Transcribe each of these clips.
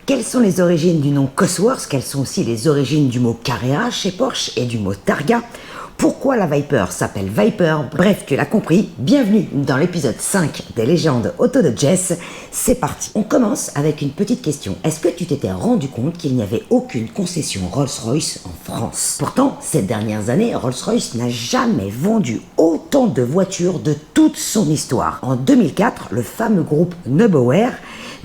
quelles sont les origines du nom Cosworth? Quelles sont aussi les origines du mot Carrera chez Porsche et du mot Targa? Pourquoi la Viper s'appelle Viper? Bref, tu l'as compris, bienvenue dans l'épisode 5 des légendes auto de Jess. C'est parti. On commence avec une petite question. Est-ce que tu t'étais rendu compte qu'il n'y avait aucune concession Rolls-Royce en France? Pourtant, ces dernières années, Rolls-Royce n'a jamais vendu autant de voitures de toute son histoire. En 2004, le fameux groupe Neubauer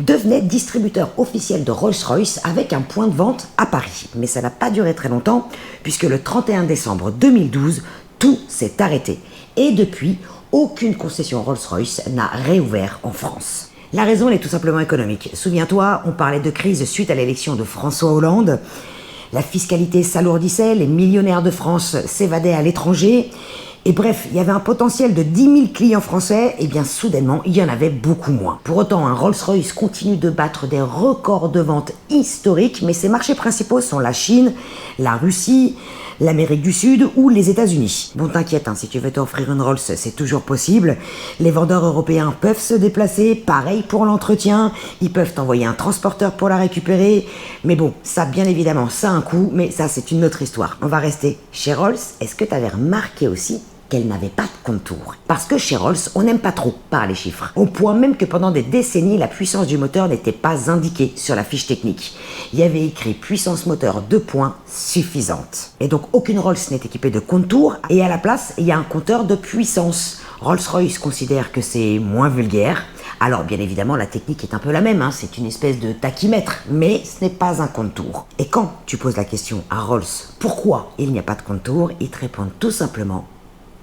devenait distributeur officiel de Rolls-Royce avec un point de vente à Paris. Mais ça n'a pas duré très longtemps, puisque le 31 décembre 2012, tout s'est arrêté. Et depuis, aucune concession Rolls-Royce n'a réouvert en France. La raison est tout simplement économique. Souviens-toi, on parlait de crise suite à l'élection de François Hollande. La fiscalité s'alourdissait, les millionnaires de France s'évadaient à l'étranger. Et bref, il y avait un potentiel de 10 000 clients français, et bien soudainement, il y en avait beaucoup moins. Pour autant, un Rolls-Royce continue de battre des records de vente historiques, mais ses marchés principaux sont la Chine, la Russie, l'Amérique du Sud ou les États-Unis. Bon, t'inquiète, si tu veux t'offrir une Rolls, c'est toujours possible. Les vendeurs européens peuvent se déplacer, pareil pour l'entretien, ils peuvent t'envoyer un transporteur pour la récupérer. Mais bon, ça, bien évidemment, ça a un coût, mais ça, c'est une autre histoire. On va rester chez Rolls. Est-ce que t'avais remarqué aussi qu'elle n'avait pas de contour? Parce que chez Rolls, on n'aime pas trop par les chiffres. Au point même que pendant des décennies, la puissance du moteur n'était pas indiquée sur la fiche technique. Il y avait écrit puissance moteur 2 points suffisante. Et donc aucune Rolls n'est équipée de contour, et à la place, il y a un compteur de puissance. Rolls-Royce considère que c'est moins vulgaire. Alors bien évidemment, la technique est un peu la même, c'est une espèce de tachymètre, mais ce n'est pas un contour. Et quand tu poses la question à Rolls, pourquoi il n'y a pas de contour, ils te répondent tout simplement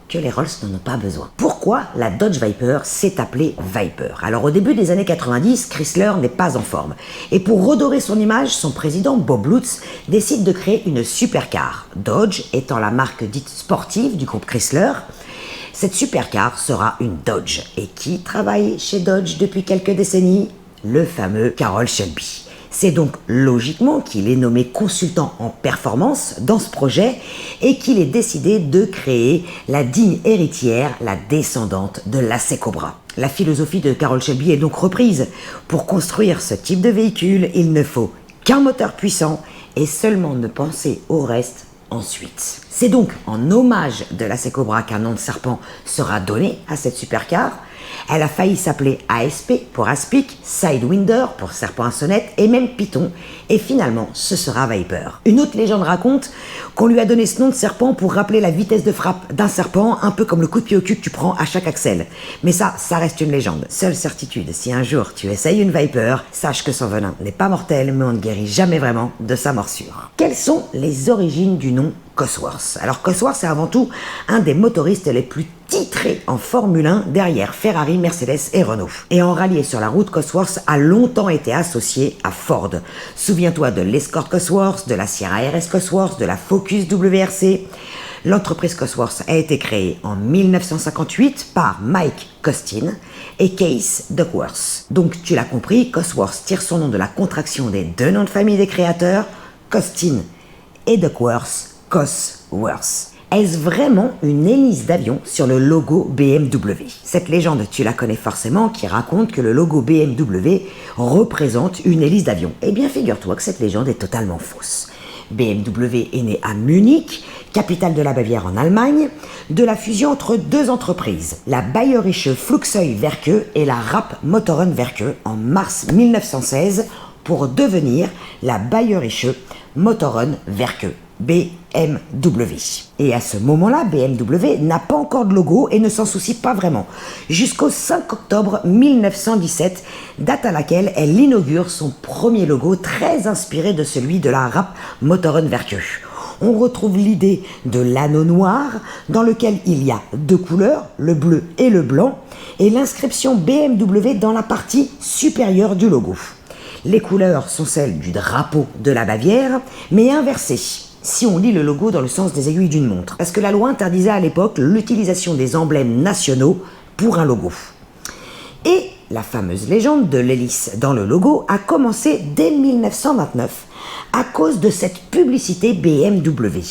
que les Rolls n'en ont pas besoin. Pourquoi la Dodge Viper s'est appelée Viper? Alors au début des années 90, Chrysler n'est pas en forme. Et pour redorer son image, son président Bob Lutz décide de créer une supercar. Dodge étant la marque dite sportive du groupe Chrysler, cette supercar sera une Dodge. Et qui travaille chez Dodge depuis quelques décennies? Le fameux Carroll Shelby. C'est donc logiquement qu'il est nommé consultant en performance dans ce projet et qu'il ait décidé de créer la digne héritière, la descendante de l'A.C. Cobra. La philosophie de Carroll Shelby est donc reprise. Pour construire ce type de véhicule, il ne faut qu'un moteur puissant et seulement ne penser au reste ensuite. C'est donc en hommage de l'A.C. Cobra qu'un nom de serpent sera donné à cette supercar. Elle a failli s'appeler ASP pour Aspic, Sidewinder pour serpent à sonnette et même Python. Et finalement, ce sera Viper. Une autre légende raconte qu'on lui a donné ce nom de serpent pour rappeler la vitesse de frappe d'un serpent, un peu comme le coup de pied au cul que tu prends à chaque axelle. Mais ça reste une légende. Seule certitude, si un jour tu essayes une Viper, sache que son venin n'est pas mortel, mais on ne guérit jamais vraiment de sa morsure. Quelles sont les origines du nom Cosworth? Alors Cosworth, c'est avant tout un des motoristes les plus titrés en Formule 1 derrière Ferrari, Mercedes et Renault. Et en rallye sur la route, Cosworth a longtemps été associé à Ford. Souviens-toi de l'Escort Cosworth, de la Sierra RS Cosworth, de la Focus WRC. L'entreprise Cosworth a été créée en 1958 par Mike Costin et Case Duckworth. Donc tu l'as compris, Cosworth tire son nom de la contraction des deux noms de famille des créateurs, Costin et Duckworth, Cosworth. Est-ce vraiment une hélice d'avion sur le logo BMW? Cette légende, tu la connais forcément, qui raconte que le logo BMW représente une hélice d'avion. Eh bien, figure-toi que cette légende est totalement fausse. BMW est né à Munich, capitale de la Bavière en Allemagne, de la fusion entre deux entreprises, la Bayerische Flugzeugwerke et la Rapp Motorenwerke en mars 1916 pour devenir la Bayerische Motorenwerke. BMW. Et à ce moment-là, BMW n'a pas encore de logo et ne s'en soucie pas vraiment. Jusqu'au 5 octobre 1917, date à laquelle elle inaugure son premier logo très inspiré de celui de la Rapp Motorenwerke. On retrouve l'idée de l'anneau noir dans lequel il y a deux couleurs, le bleu et le blanc, et l'inscription BMW dans la partie supérieure du logo. Les couleurs sont celles du drapeau de la Bavière, mais inversées, si on lit le logo dans le sens des aiguilles d'une montre. Parce que la loi interdisait à l'époque l'utilisation des emblèmes nationaux pour un logo. Et la fameuse légende de l'hélice dans le logo a commencé dès 1929 à cause de cette publicité BMW.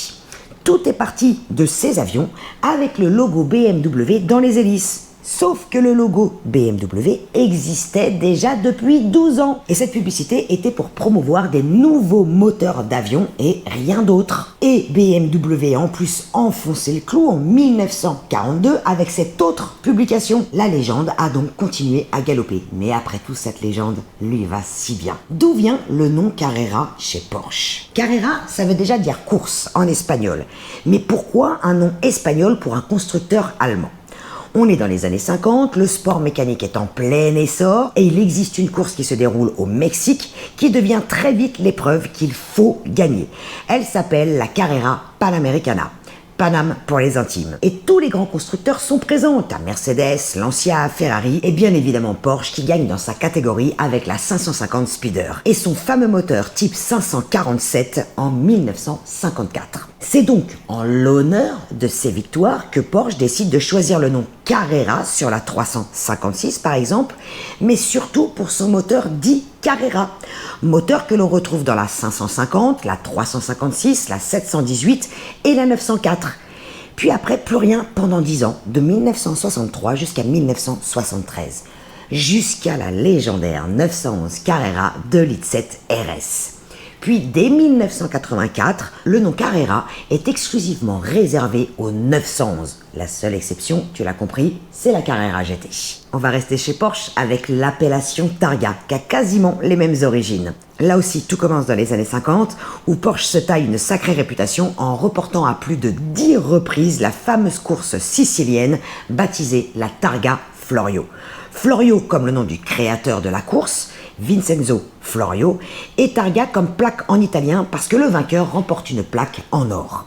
Tout est parti de ces avions avec le logo BMW dans les hélices. Sauf que le logo BMW existait déjà depuis 12 ans. Et cette publicité était pour promouvoir des nouveaux moteurs d'avion et rien d'autre. Et BMW a en plus enfoncé le clou en 1942 avec cette autre publication. La légende a donc continué à galoper. Mais après tout, cette légende lui va si bien. D'où vient le nom Carrera chez Porsche? Carrera, ça veut déjà dire course en espagnol. Mais pourquoi un nom espagnol pour un constructeur allemand? On est dans les années 50, le sport mécanique est en plein essor et il existe une course qui se déroule au Mexique qui devient très vite l'épreuve qu'il faut gagner. Elle s'appelle la Carrera Panamericana. Paname pour les intimes. Et tous les grands constructeurs sont présents. T'as Mercedes, Lancia, Ferrari et bien évidemment Porsche qui gagne dans sa catégorie avec la 550 Speeder et son fameux moteur type 547 en 1954. C'est donc en l'honneur de ces victoires que Porsche décide de choisir le nom Carrera sur la 356 par exemple, mais surtout pour son moteur dit Carrera, moteur que l'on retrouve dans la 550, la 356, la 718 et la 904. Puis après, plus rien pendant 10 ans, de 1963 jusqu'à 1973, jusqu'à la légendaire 911 Carrera 2,7 litres RS. Puis dès 1984, le nom Carrera est exclusivement réservé au 911. La seule exception, tu l'as compris, c'est la Carrera GT. On va rester chez Porsche avec l'appellation Targa, qui a quasiment les mêmes origines. Là aussi, tout commence dans les années 50, où Porsche se taille une sacrée réputation en reportant à plus de 10 reprises la fameuse course sicilienne baptisée la Targa Florio. Florio comme le nom du créateur de la course, Vincenzo Florio, et Targa comme plaque en italien parce que le vainqueur remporte une plaque en or.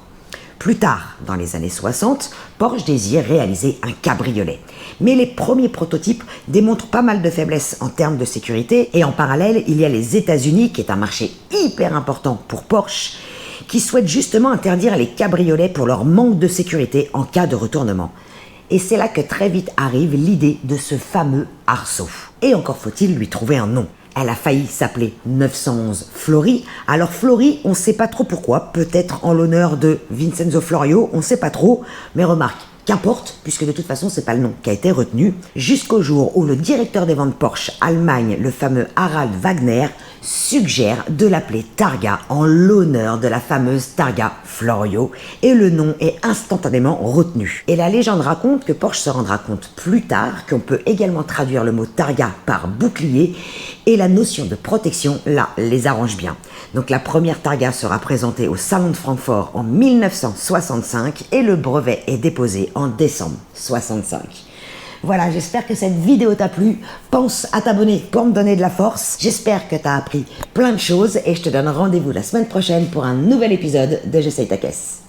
Plus tard, dans les années 60, Porsche désire réaliser un cabriolet. Mais les premiers prototypes démontrent pas mal de faiblesses en termes de sécurité et en parallèle, il y a les États-Unis qui est un marché hyper important pour Porsche qui souhaitent justement interdire les cabriolets pour leur manque de sécurité en cas de retournement. Et c'est là que très vite arrive l'idée de ce fameux arceau. Et encore faut-il lui trouver un nom. Elle a failli s'appeler 911 Flori. Alors Flori, on ne sait pas trop pourquoi, peut-être en l'honneur de Vincenzo Florio, on ne sait pas trop, mais remarque, qu'importe, puisque de toute façon c'est pas le nom qui a été retenu, jusqu'au jour où le directeur des ventes Porsche Allemagne, le fameux Harald Wagner, suggère de l'appeler Targa en l'honneur de la fameuse Targa Florio, et le nom est instantanément retenu. Et la légende raconte que Porsche se rendra compte plus tard qu'on peut également traduire le mot Targa par bouclier, et la notion de protection, là, les arrange bien. Donc la première Targa sera présentée au Salon de Francfort en 1965 et le brevet est déposé en décembre 65. Voilà, j'espère que cette vidéo t'a plu. Pense à t'abonner pour me donner de la force. J'espère que t'as appris plein de choses et je te donne rendez-vous la semaine prochaine pour un nouvel épisode de J'essaye ta caisse.